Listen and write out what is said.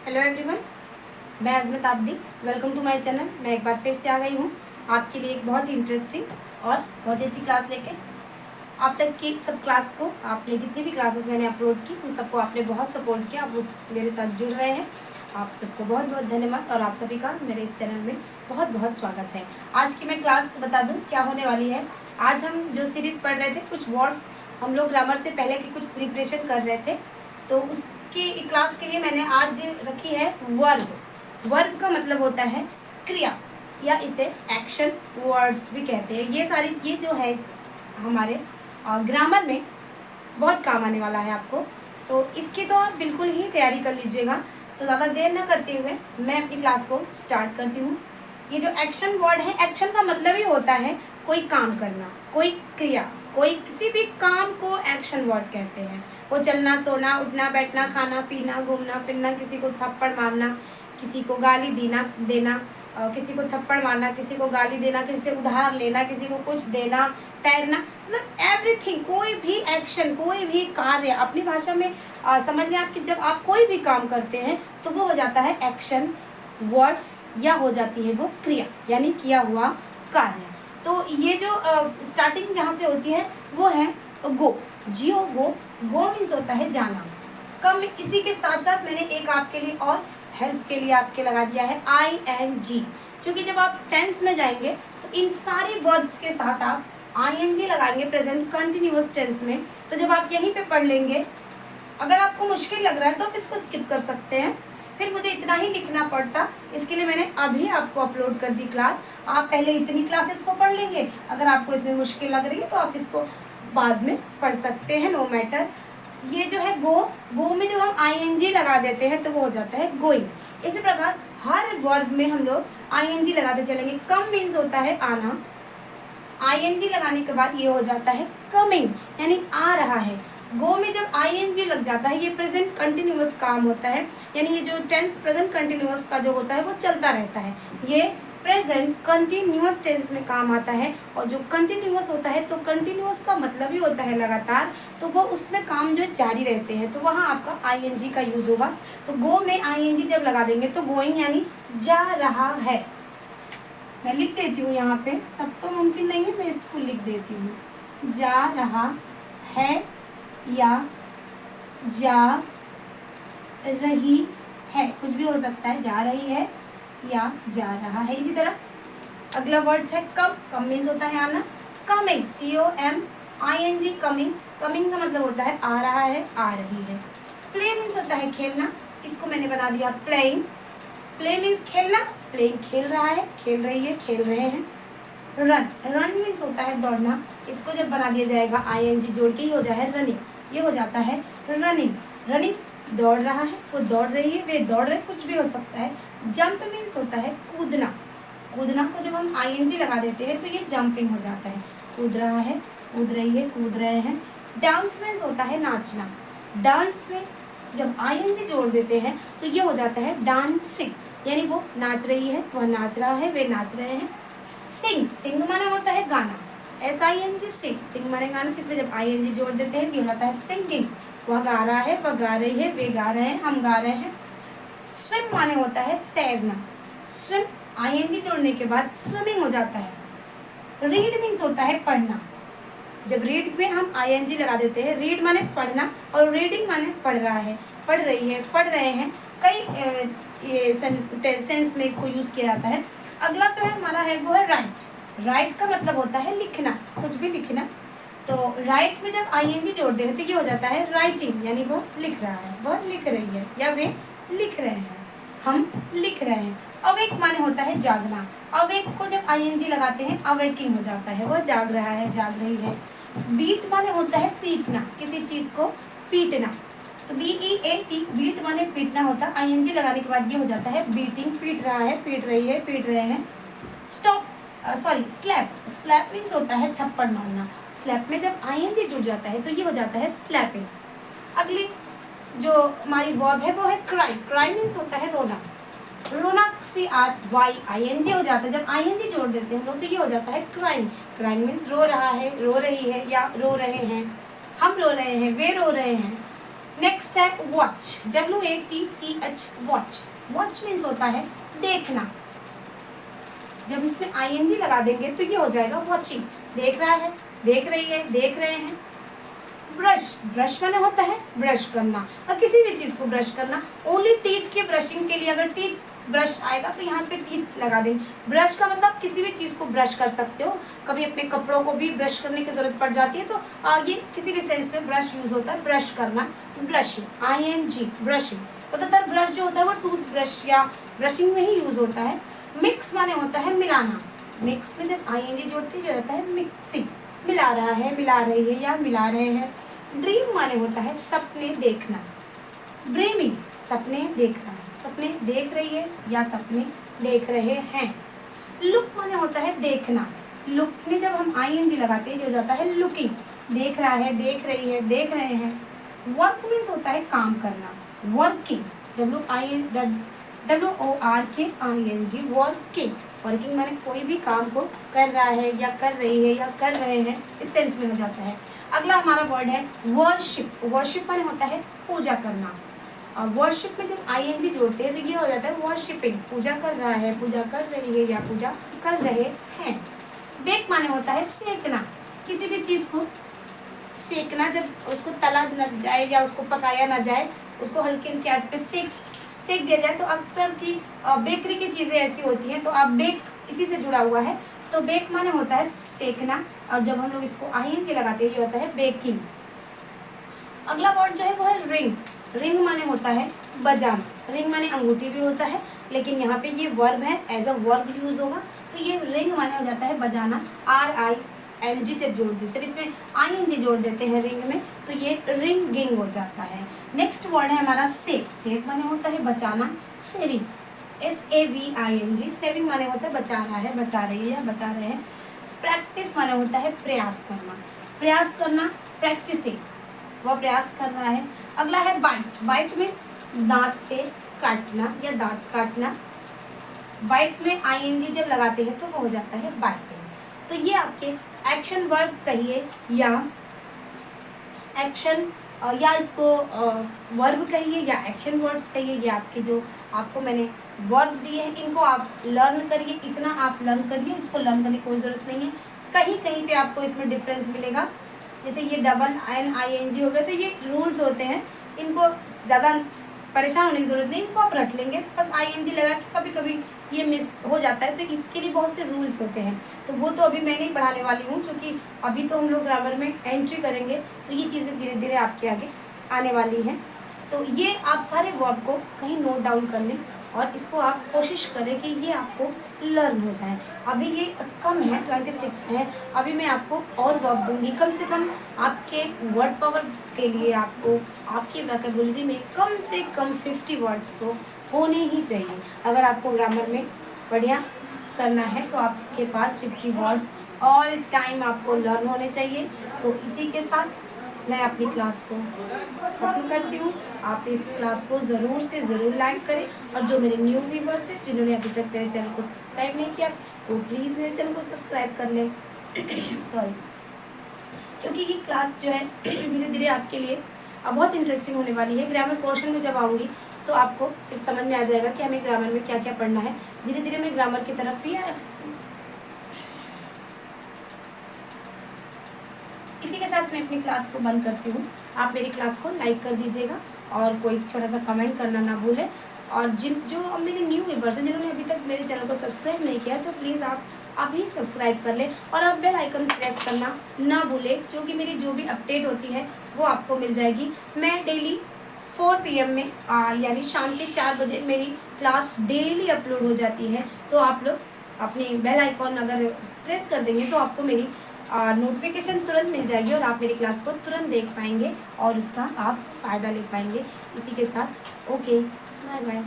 Hello everyone, मैं Azmat Abidi. Welcome to my channel. मैं एक बार फिर से आ गई हूँ आपके लिए एक बहुत ही इंटरेस्टिंग और बहुत ही अच्छी क्लास लेके। आप तक की सब क्लास को, आपने जितनी भी क्लासेस मैंने अपलोड की उन सबको आपने बहुत सपोर्ट किया, आप उस मेरे साथ जुड़ रहे हैं। आप सबको बहुत बहुत धन्यवाद और आप सभी का मेरे इस चैनल में बहुत बहुत स्वागत है। आज की मैं क्लास बता दूँ क्या होने वाली है। आज हम जो सीरीज़ पढ़ रहे थे, कुछ वर्ड्स हम लोग ग्रामर से पहले की कुछ प्रिपरेशन कर रहे थे, तो उसकी क्लास के लिए मैंने आज रखी है वर्ब। वर्ब का मतलब होता है क्रिया, या इसे एक्शन वर्ड्स भी कहते हैं। ये जो है हमारे ग्रामर में बहुत काम आने वाला है आपको, तो इसकी तो आप बिल्कुल ही तैयारी कर लीजिएगा। तो ज़्यादा देर ना करते हुए मैं अपनी क्लास को स्टार्ट करती हूँ। ये जो एक्शन वर्ड है, एक्शन का मतलब ही होता है कोई काम करना, कोई क्रिया, कोई किसी भी काम को एक्शन वर्ड कहते हैं। वो चलना, सोना, उठना, बैठना, खाना, पीना, घूमना फिरना, किसी को थप्पड़ मारना, किसी को गाली देना, किसी को थप्पड़ मारना, किसी को गाली देना, किसी से उधार लेना, किसी को कुछ देना, तैरना, मतलब एवरीथिंग, कोई भी एक्शन, कोई भी कार्य अपनी भाषा में समझ लें आप कि जब आप कोई भी काम करते हैं तो वो हो जाता है एक्शन वर्ड्स, या हो जाती है वो क्रिया, यानी किया हुआ कार्य। तो ये जो स्टार्टिंग जहाँ से होती है वो है गो, जियो गो। गो मीन्स होता है जाना। कम इसी के साथ साथ मैंने एक आपके लिए और हेल्प के लिए आपके लगा दिया है ING, क्योंकि जब आप टेंस में जाएंगे तो इन सारे वर्ब्स के साथ आप ING लगाएंगे प्रेजेंट कंटिन्यूअस टेंस में। तो जब आप यहीं पे पढ़ लेंगे, अगर आपको मुश्किल लग रहा है तो आप इसको स्किप कर सकते हैं, फिर मुझे इतना ही लिखना पड़ता। इसके लिए मैंने अभी आपको अपलोड कर दी क्लास। आप पहले इतनी क्लासेस को पढ़ लेंगे, अगर आपको इसमें मुश्किल लग रही है तो आप इसको बाद में पढ़ सकते हैं, नो मैटर। ये जो है गो, गो में जब हम ING लगा देते हैं तो वो हो जाता है गोइंग। इसी प्रकार हर वर्ब में हम लोग ING लगाते चलेंगे। कम मीन्स होता है आना, ING लगाने के बाद ये हो जाता है कमिंग, यानी आ रहा है। गो में जब ING लग जाता है, ये प्रेजेंट कंटिन्यूअस काम होता है, यानी ये जो टेंस प्रेजेंट कंटिन्यूअस का जो होता है वो चलता रहता है। ये प्रेजेंट कंटिन्यूअस टेंस में काम आता है, और जो कंटिन्यूअस होता है तो कंटिन्यूअस का मतलब ही होता है लगातार, तो वो उसमें काम जो जारी रहते हैं, तो वहाँ आपका ING का यूज होगा। तो गो में ING जब लगा देंगे तो गोइंग यानी जा रहा है। मैं लिख देती हूँ यहाँ पे, सब तो मुमकिन नहीं है, मैं इसको लिख देती हूँ। जा रहा है या जा रही है, कुछ भी हो सकता है, जा रही है या जा रहा है। इसी तरह अगला वर्ड्स है कम। कम मीन्स होता है आना, कमिंग, COMING, कमिंग। कमिंग का मतलब होता है आ रहा है, आ रही है। प्ले मीन्स होता है खेलना, इसको मैंने बना दिया प्लेइंग। प्ले मीन्स खेलना, प्लेइंग खेल रहा है, खेल रही है, खेल रहे हैं। रन, रन मीन्स होता है दौड़ना, इसको जब बना दिया जाएगा ING जोड़ के ही हो जाए रनिंग, ये हो जाता है रनिंग। रनिंग दौड़ रहा है, वो दौड़ रही है, वे दौड़ रहे, कुछ भी हो सकता है। जंप मीन्स होता है कूदना, कूदना को जब हम ING लगा देते हैं तो ये जंपिंग हो जाता है। कूद रहा है, कूद रही है, कूद रहे हैं। डांस मीन्स होता है नाचना, डांस में जब ING जोड़ देते हैं तो ये हो जाता है डांसिंग, यानी वो नाच रही है, वह नाच रहा है, वे नाच रहे हैं। सिंग, सिंग माना होता है गाना, SING सिंग, सिंग माने गाना, इसमें जब ING जोड़ देते हैं तो ये होता है सिंगिंग। वह गा रहा है, वह गा रही है, वे गा रहे हैं, हम गा रहे हैं। स्विम माने होता है तैरना, स्विम ING जोड़ने के बाद स्विमिंग हो जाता है। रीड मीन्स होता है पढ़ना, जब रीड में हम ING लगा देते हैं, रीड माने पढ़ना और रीडिंग माने पढ़ रहा है, पढ़ रही है, पढ़ रहे हैं। कई ये सेंस में इसको यूज़ किया जाता है। अगला जो है हमारा है वो है राइट। राइट का मतलब होता है लिखना, कुछ भी लिखना। तो राइट में जब ING जोड़ देते तो ये हो जाता है राइटिंग, यानी वो लिख रहा है, वह लिख रही है, या वे लिख रहे हैं, हम लिख रहे हैं। अवेक माने होता है जागना, अवेक को जब ING लगाते हैं अवेकिंग हो जाता है, वह जाग रहा है, जाग रही है। बीट माने होता है पीटना, किसी चीज़ को पीटना, तो BEAT, बीट माने पीटना होता है। ING लगाने के बाद ये हो जाता है बीटिंग, पीट रहा है, पीट रही है, पीट रहे हैं। स्टॉप, स्लैप, स्लैप मीन्स होता है थप्पड़ मारना, स्लैप में जब ING जुड़ जाता है तो ये हो जाता है स्लैपिंग। अगली जो हमारी वर्ब है वो है क्राई। क्राई मीन्स होता है रोना, रोना CRYING हो जाता है, जब ING जोड़ देते हैं हम लोग तो ये हो जाता है क्राइंग। क्राइंग मीन्स रो रहा है, रो रही है, या रो रहे हैं, हम रो रहे हैं, वे रो रहे हैं। नेक्स्ट है watch, WATCH, watch. Watch means होता है देखना। जब इसमें ING लगा देंगे तो ये हो जाएगा वॉचिंग, देख रहा है, देख रही है, देख रहे हैं। ब्रश, ब्रश माने होता है ब्रश करना, और किसी भी चीज को ब्रश करना। ओनली टीथ के ब्रशिंग के लिए अगर टीथ ब्रश आएगा तो यहाँ पे टीथ लगा देंगे। ब्रश का मतलब किसी भी चीज को ब्रश कर सकते हो, कभी अपने कपड़ों को भी ब्रश करने की जरूरत पड़ जाती है तो ये किसी भी सेंस में ब्रश यूज होता है, ब्रश करना, ब्रशिंग, ING, ब्रशिंग। ज्यादातर ब्रश जो होता है वो टूथ ब्रश या ब्रशिंग में ही यूज होता है। मिक्स माने होता है मिलाना, मिक्स में जब ING जोड़ते हो जाता है मिक्सिंग, मिला रहा है, मिला रही है या मिला रहे हैं। ड्रीम माने होता है सपने देखना, ड्रीमिंग, सपने देख रहा है, सपने देख रही है या सपने देख रहे हैं। लुक माने होता है देखना, लुक में जब हम ING लगाते हैं हो जाता है लुकिंग, देख रहा है, देख रही है, देख रहे हैं। वर्क मीन्स होता है काम करना, वर्किंग, WORKING, वर्किंग। वर्किंग माने कोई भी काम को कर रहा है या कर रही है या कर रहे हैं, इस सेंस में हो जाता है। अगला हमारा वर्ड है वर्शिप। वर्शिप माने होता है पूजा करना, और वर्शिप में जब ING जोड़ते हैं तो ये हो जाता है वर्शिपिंग, पूजा कर रहा है, पूजा कर रही है या पूजा कर रहे हैं। बेक माने होता है सेकना, किसी भी चीज को सेकना, जब उसको तला न जाए या उसको पकाया ना जाए, उसको हल्की आंच पे सेक दिया जाए। तो अक्सर की बेकरी की चीज़ें ऐसी होती हैं, तो आप बेक इसी से जुड़ा हुआ है, तो बेक माने होता है सेकना, और जब हम लोग इसको ING लगाते हैं ये होता है बेकिंग। अगला वर्ड जो है वो है रिंग। रिंग माने होता है बजाना, रिंग माने अंगूठी भी होता है, लेकिन यहाँ पे ये वर्ब है, एज अ वर्ब यूज होगा, तो ये रिंग माने हो जाता है बजाना, RING जब जोड़ देते, जब इसमें ING जोड़ देते हैं रिंग में तो ये रिंगिंग हो जाता है। नेक्स्ट वर्ड है हमारा सेव। सेव माने होता है बचाना, सेविंग, SAVING, सेविंग माने होता है बचा रहा है, बचा रही है या बचा रहे हैं। प्रैक्टिस माने होता है प्रयास करना, प्रयास करना, प्रैक्टिसिंग, वह प्रयास कर रहा है। अगला है बाइट। बाइट मीन्स दांत से काटना या दांत काटना। बाइट में ING जब लगाते हैं तो वो हो जाता है बाइटिंग। तो ये आपके एक्शन वर्ब कहिए या एक्शन या इसको वर्ब कहिए या एक्शन वर्ड्स कहिए, ये आपके जो आपको मैंने वर्ब दिए हैं इनको आप लर्न करिए, इतना आप लर्न करिए, इसको लर्न करने की कोई ज़रूरत नहीं है। कहीं कहीं पे आपको इसमें डिफरेंस मिलेगा, जैसे ये NING हो गए तो ये रूल्स होते हैं, इनको ज़्यादा परेशान होने की ज़रूरत नहीं, इनको आप रट लेंगे, बस ING लगा के कभी कभी ये मिस हो जाता है, तो इसके लिए बहुत से रूल्स होते हैं, तो वो तो अभी मैं नहीं पढ़ाने वाली हूँ, क्योंकि अभी तो हम लोग ग्रामर में एंट्री करेंगे, तो ये चीज़ें धीरे धीरे आपके आगे आने वाली हैं। तो ये आप सारे वर्ब को कहीं नोट डाउन कर लें और इसको आप कोशिश करें कि ये आपको लर्न हो जाए। अभी ये कम है, 26 है, अभी मैं आपको और वर्ब दूंगी, कम से कम आपके वर्ड पावर के लिए आपको आपकी वोकैबुलरी में कम से कम 50 वर्ड्स तो होने ही चाहिए। अगर आपको ग्रामर में बढ़िया करना है तो आपके पास 50 वर्ड्स और टाइम आपको लर्न होने चाहिए। तो इसी के साथ मैं अपनी क्लास को खत्म करती हूँ। आप इस क्लास को ज़रूर से ज़रूर लाइक करें, और जो मेरे न्यू व्यूवर्स हैं जिन्होंने अभी तक मेरे चैनल को सब्सक्राइब नहीं किया तो प्लीज़ मेरे चैनल को सब्सक्राइब कर लें सॉरी, क्योंकि ये क्लास जो है धीरे धीरे आपके लिए बहुत इंटरेस्टिंग होने वाली है। ग्रामर पोर्शन में जब आऊँगी तो आपको फिर समझ में आ जाएगा कि हमें ग्रामर में क्या क्या पढ़ना है। धीरे धीरे मैं ग्रामर की तरफ भी इसी के साथ मैं अपनी क्लास को बंद करती हूँ। आप मेरी क्लास को लाइक कर दीजिएगा और कोई छोटा सा कमेंट करना ना भूलें, और जो मेरे न्यू व्यूवर्स हैं जिन्होंने अभी तक मेरे चैनल को सब्सक्राइब नहीं किया तो प्लीज़ आप अभी सब्सक्राइब कर लें, और आप बेल आइकन प्रेस करना ना भूलें, क्योंकि मेरी जो भी अपडेट होती है वो आपको मिल जाएगी। मैं डेली 4 PM में यानी शाम के 4 बजे मेरी क्लास डेली अपलोड हो जाती है, तो आप लोग अपनी बेल आइकॉन अगर प्रेस कर देंगे तो आपको मेरी नोटिफिकेशन तुरंत मिल जाएगी और आप मेरी क्लास को तुरंत देख पाएंगे और उसका आप फ़ायदा ले पाएंगे। इसी के साथ ओके, बाय बाय।